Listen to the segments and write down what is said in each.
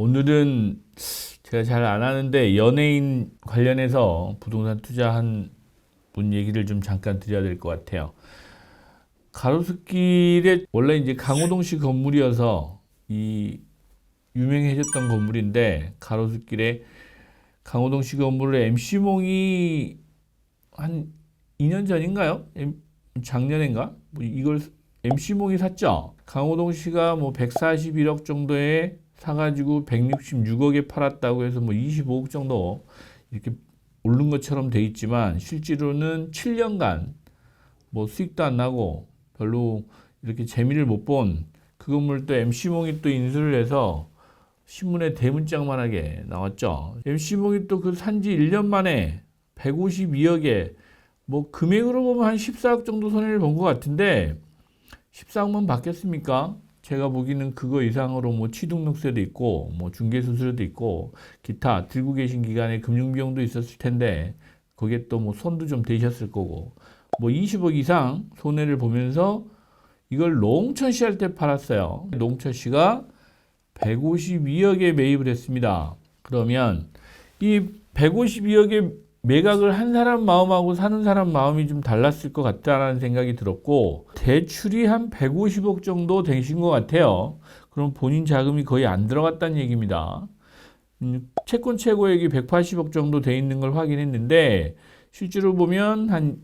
오늘은 제가 잘 안 하는데 연예인 관련해서 부동산 투자한 분 얘기를 좀 잠깐 드려야 될 것 같아요. 가로수길에 원래 이제 강호동씨 건물이어서 이 유명해졌던 건물인데 가로수길에 강호동씨 건물을 MC몽이 한 2년 전인가요? 작년인가? 뭐 이걸 MC몽이 샀죠. 강호동 씨가 뭐 141억 정도에 사가지고 166억에 팔았다고 해서 뭐 25억 정도 이렇게 오른 것처럼 돼 있지만 실제로는 7년간 뭐 수익도 안 나고 별로 이렇게 재미를 못 본 그 건물 또 MC몽이 또 인수를 해서 신문에 대문짝만하게 나왔죠. MC몽이 또 그 산지 1년 만에 152억에 뭐 금액으로 보면 한 14억 정도 손해를 본 것 같은데 14억만 받겠습니까? 제가 보기에는 그거 이상으로 뭐 취등록세도 있고 뭐 중개수수료도 있고 기타 들고 계신 기간에 금융비용도 있었을 텐데 거기에 또 뭐 손도 좀 대셨을 거고 뭐 20억 이상 손해를 보면서 이걸 노홍철 씨 할 때 팔았어요. 노홍철 씨가 152억에 매입을 했습니다. 그러면 이 152억에 매각을 한 사람 마음하고 사는 사람 마음이 좀 달랐을 것 같다라는 생각이 들었고 대출이 한 150억 정도 되신 것 같아요. 그럼 본인 자금이 거의 안 들어갔다는 얘기입니다. 채권 최고액이 180억 정도 돼 있는 걸 확인했는데 실제로 보면 한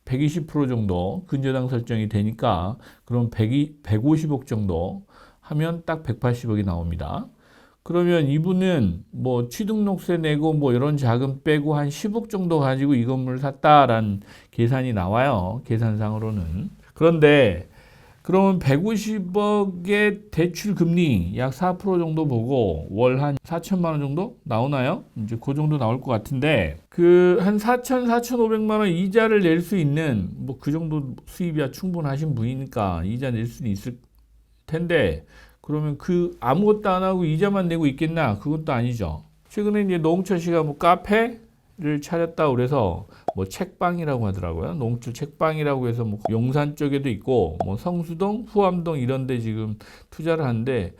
120% 정도 근저당 설정이 되니까 그럼 150억 정도 하면 딱 180억이 나옵니다. 그러면 이분은 뭐 취등록세 내고 뭐 이런 자금 빼고 한 10억 정도 가지고 이 건물을 샀다라는 계산이 나와요. 계산상으로는. 그런데 그러면 150억의 대출 금리 약 4% 정도 보고 월 한 4천만 원 정도 나오나요? 이제 그 정도 나올 것 같은데 그 한 4천, 4,500만 원 이자를 낼 수 있는 뭐 그 정도 수입이야 충분하신 분이니까 이자 낼 수는 있을 텐데 그러면 그 아무것도 안 하고 이자만 내고 있겠나? 그것도 아니죠. 최근에 이제 노홍철 씨가 뭐 카페를 차렸다고 그래서 뭐 책방이라고 하더라고요. 노홍철 책방이라고 해서 뭐 용산 쪽에도 있고 뭐 성수동, 후암동 이런 데 지금 투자를 하는데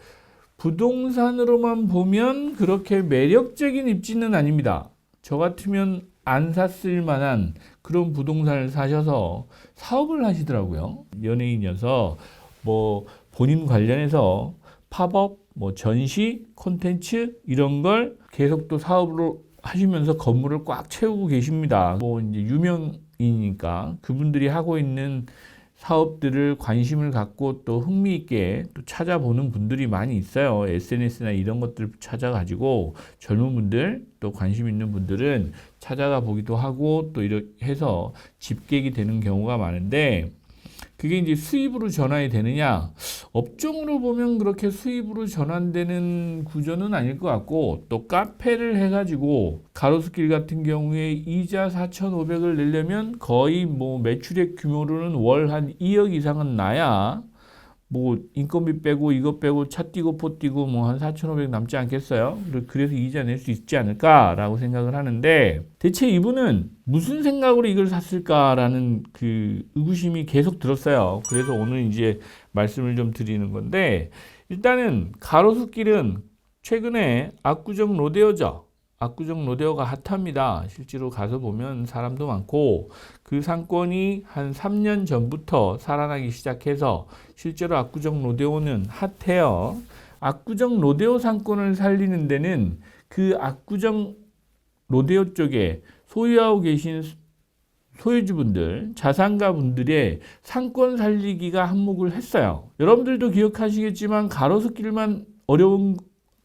부동산으로만 보면 그렇게 매력적인 입지는 아닙니다. 저 같으면 안 샀을 만한 그런 부동산을 사셔서 사업을 하시더라고요. 연예인이어서 뭐 본인 관련해서 팝업, 뭐 전시, 콘텐츠 이런 걸 계속 또 사업으로 하시면서 건물을 꽉 채우고 계십니다. 뭐 이제 유명이니까 그분들이 하고 있는 사업들을 관심을 갖고 또 흥미있게 또 찾아보는 분들이 많이 있어요. SNS나 이런 것들 찾아가지고 젊은 분들 또 관심 있는 분들은 찾아가 보기도 하고 또 이렇게 해서 집객이 되는 경우가 많은데 그게 이제 수입으로 전환이 되느냐? 업종으로 보면 그렇게 수입으로 전환되는 구조는 아닐 것 같고 또 카페를 해가지고 가로수길 같은 경우에 이자 4,500을 내려면 거의 뭐 매출액 규모로는 월 한 2억 이상은 나야 뭐 인건비 빼고 이거 빼고 차 띄고 포 띄고 뭐 한 4,500 남지 않겠어요? 그래서 이자 낼 수 있지 않을까라고 생각을 하는데 대체 이분은 무슨 생각으로 이걸 샀을까라는 그 의구심이 계속 들었어요. 그래서 오늘 이제 말씀을 좀 드리는 건데 일단은 가로수길은 최근에 압구정 로데오죠. 압구정 로데오가 핫합니다. 실제로 가서 보면 사람도 많고 그 상권이 한 3년 전부터 살아나기 시작해서 실제로 압구정 로데오는 핫해요. 압구정 로데오 상권을 살리는 데는 그 압구정 로데오 쪽에 소유하고 계신 소유주분들, 자산가분들의 상권 살리기가 한몫을 했어요. 여러분들도 기억하시겠지만 가로수길만 어려운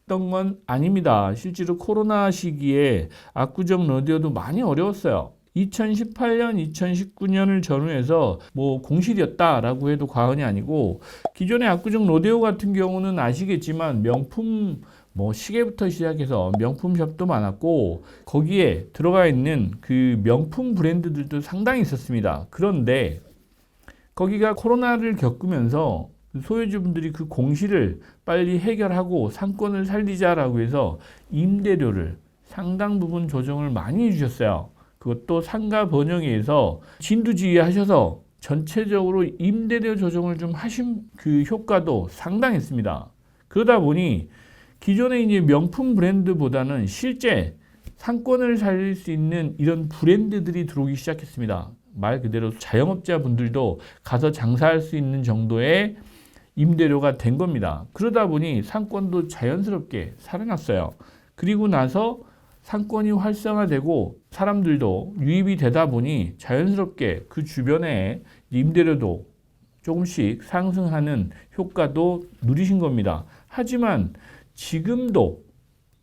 건 아닙니다. 실제로 코로나 시기에 압구정 로데오도 많이 어려웠어요. 2018년, 2019년을 전후해서 뭐 공실이었다라고 해도 과언이 아니고 기존의 압구정 로데오 같은 경우는 아시겠지만 명품 뭐 시계부터 시작해서 명품숍도 많았고 거기에 들어가 있는 그 명품 브랜드들도 상당히 있었습니다. 그런데 거기가 코로나를 겪으면서 소유주분들이 그 공실을 빨리 해결하고 상권을 살리자라고 해서 임대료를 상당 부분 조정을 많이 해주셨어요. 그것도 상가 번영회에서 진두지휘하셔서 전체적으로 임대료 조정을 좀 하신 그 효과도 상당했습니다. 그러다 보니 기존의 이제 명품 브랜드보다는 실제 상권을 살릴 수 있는 이런 브랜드들이 들어오기 시작했습니다. 말 그대로 자영업자분들도 가서 장사할 수 있는 정도의 임대료가 된 겁니다. 그러다 보니 상권도 자연스럽게 살아났어요. 그리고 나서 상권이 활성화되고 사람들도 유입이 되다 보니 자연스럽게 그 주변에 임대료도 조금씩 상승하는 효과도 누리신 겁니다. 하지만 지금도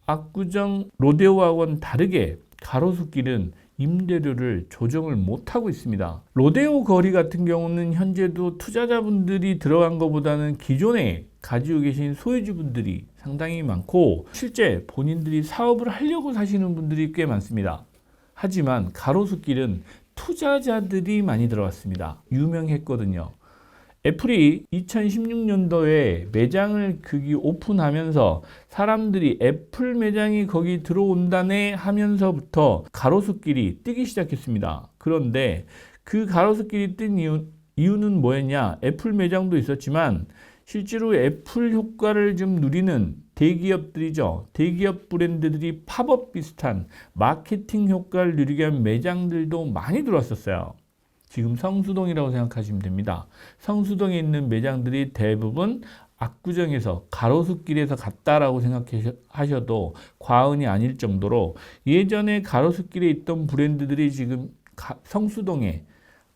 압구정 로데오하고는 다르게 가로수길은 임대료를 조정을 못하고 있습니다. 로데오 거리 같은 경우는 현재도 투자자분들이 들어간 것보다는 기존에 가지고 계신 소유주분들이 상당히 많고 실제 본인들이 사업을 하려고 사시는 분들이 꽤 많습니다. 하지만 가로수길은 투자자들이 많이 들어왔습니다. 유명했거든요. 애플이 2016년도에 매장을 거기 오픈하면서 사람들이 애플 매장이 거기 들어온다네 하면서부터 가로수길이 뜨기 시작했습니다. 그런데 그 가로수길이 뜬 이유는 뭐였냐? 애플 매장도 있었지만 실제로 애플 효과를 좀 누리는 대기업들이죠. 대기업 브랜드들이 팝업 비슷한 마케팅 효과를 누리게 한 매장들도 많이 들어왔었어요. 지금 성수동이라고 생각하시면 됩니다. 성수동에 있는 매장들이 대부분 압구정에서 가로수길에서 갔다라고 생각하셔도 과언이 아닐 정도로 예전에 가로수길에 있던 브랜드들이 지금 성수동에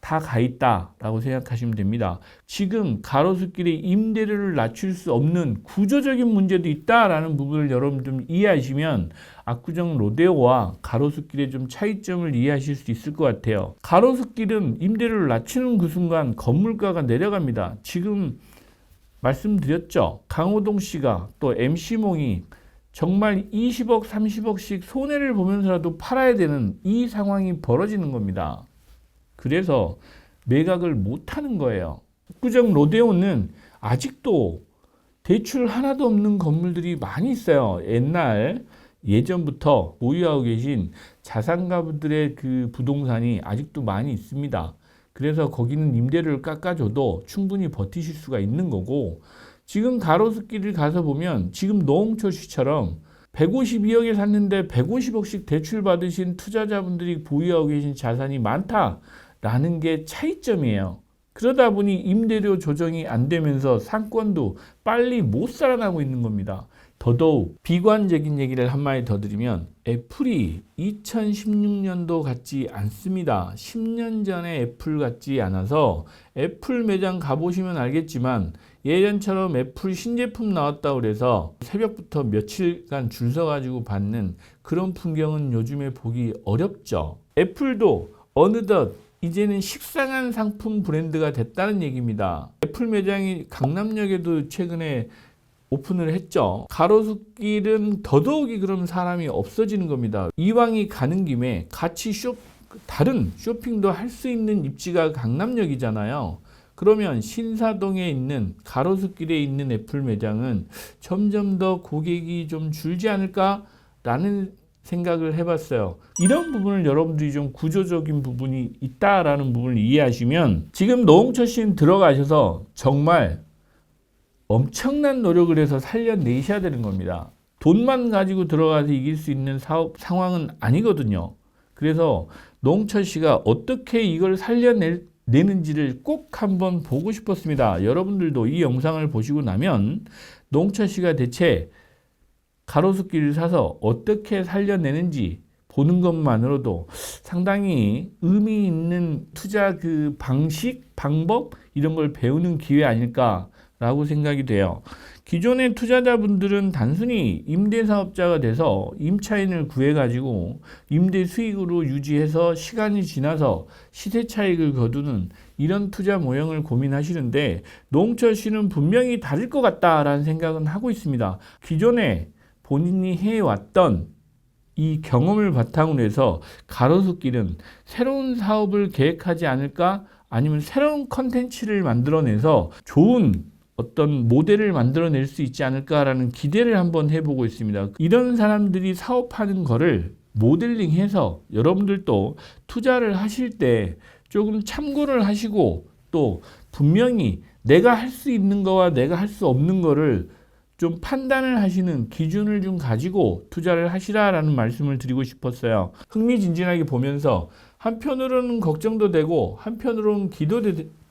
다 가 있다라고 생각하시면 됩니다. 지금 가로수길에 임대료를 낮출 수 없는 구조적인 문제도 있다라는 부분을 여러분 좀 이해하시면 압구정 로데오와 가로수길의 좀 차이점을 이해하실 수 있을 것 같아요. 가로수길은 임대료를 낮추는 그 순간 건물가가 내려갑니다. 지금 말씀드렸죠. 강호동 씨가 또 MC몽이 정말 20억, 30억씩 손해를 보면서라도 팔아야 되는 이 상황이 벌어지는 겁니다. 그래서 매각을 못하는 거예요. 압구정 로데오는 아직도 대출 하나도 없는 건물들이 많이 있어요. 예전부터 보유하고 계신 자산가분들의 그 부동산이 아직도 많이 있습니다. 그래서 거기는 임대료를 깎아줘도 충분히 버티실 수가 있는 거고 지금 가로수길을 가서 보면 지금 노홍철 씨처럼 152억에 샀는데 150억씩 대출 받으신 투자자분들이 보유하고 계신 자산이 많다라는 게 차이점이에요. 그러다 보니 임대료 조정이 안 되면서 상권도 빨리 못 살아나고 있는 겁니다. 더더욱 비관적인 얘기를 한마디 더 드리면 애플이 2016년도 같지 않습니다. 10년 전에 애플 같지 않아서 애플 매장 가보시면 알겠지만 예전처럼 애플 신제품 나왔다고 그래서 새벽부터 며칠간 줄 서가지고 받는 그런 풍경은 요즘에 보기 어렵죠. 애플도 어느덧 이제는 식상한 상품 브랜드가 됐다는 얘기입니다. 애플 매장이 강남역에도 최근에 오픈을 했죠. 가로수길은 더더욱이 그럼 사람이 없어지는 겁니다. 이왕이 가는 김에 같이 다른 쇼핑도 할 수 있는 입지가 강남역이잖아요. 그러면 신사동에 있는 가로수길에 있는 애플 매장은 점점 더 고객이 좀 줄지 않을까라는 생각을 해봤어요. 이런 부분을 여러분들이 좀 구조적인 부분이 있다라는 부분을 이해하시면 지금 노홍철 씨는 들어가셔서 정말 엄청난 노력을 해서 살려내셔야 되는 겁니다. 돈만 가지고 들어가서 이길 수 있는 사업 상황은 아니거든요. 그래서 노홍철 씨가 어떻게 이걸 살려내는지를 꼭 한번 보고 싶었습니다. 여러분들도 이 영상을 보시고 나면 노홍철 씨가 대체 가로수길을 사서 어떻게 살려내는지 보는 것만으로도 상당히 의미 있는 투자 그 방식, 방법 이런 걸 배우는 기회 아닐까라고 생각이 돼요. 기존의 투자자분들은 단순히 임대사업자가 돼서 임차인을 구해가지고 임대 수익으로 유지해서 시간이 지나서 시세 차익을 거두는 이런 투자 모형을 고민하시는데 노홍철 씨는 분명히 다를 것 같다라는 생각은 하고 있습니다. 기존에 본인이 해왔던 이 경험을 바탕으로 해서 가로수길은 새로운 사업을 계획하지 않을까? 아니면 새로운 컨텐츠를 만들어내서 좋은 어떤 모델을 만들어낼 수 있지 않을까라는 기대를 한번 해보고 있습니다. 이런 사람들이 사업하는 거를 모델링해서 여러분들도 투자를 하실 때 조금 참고를 하시고 또 분명히 내가 할 수 있는 거와 내가 할 수 없는 거를 좀 판단을 하시는 기준을 좀 가지고 투자를 하시라라는 말씀을 드리고 싶었어요. 흥미진진하게 보면서 한편으로는 걱정도 되고 한편으로는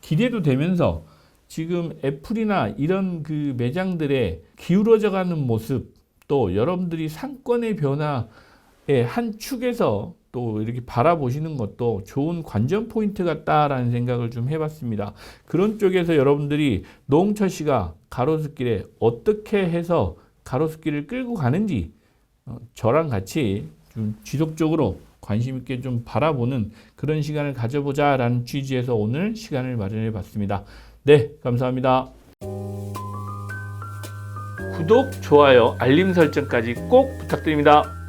기대도 되면서 지금 애플이나 이런 그 매장들의 기울어져가는 모습, 또 여러분들이 상권의 변화의 한 축에서 또 이렇게 바라보시는 것도 좋은 관전 포인트 같다라는 생각을 좀 해봤습니다. 그런 쪽에서 여러분들이 노홍철 씨가 가로수길에 어떻게 해서 가로수길을 끌고 가는지 저랑 같이 좀 지속적으로 관심 있게 좀 바라보는 그런 시간을 가져보자라는 취지에서 오늘 시간을 마련해 봤습니다. 네, 감사합니다. 구독, 좋아요, 알림 설정까지 꼭 부탁드립니다.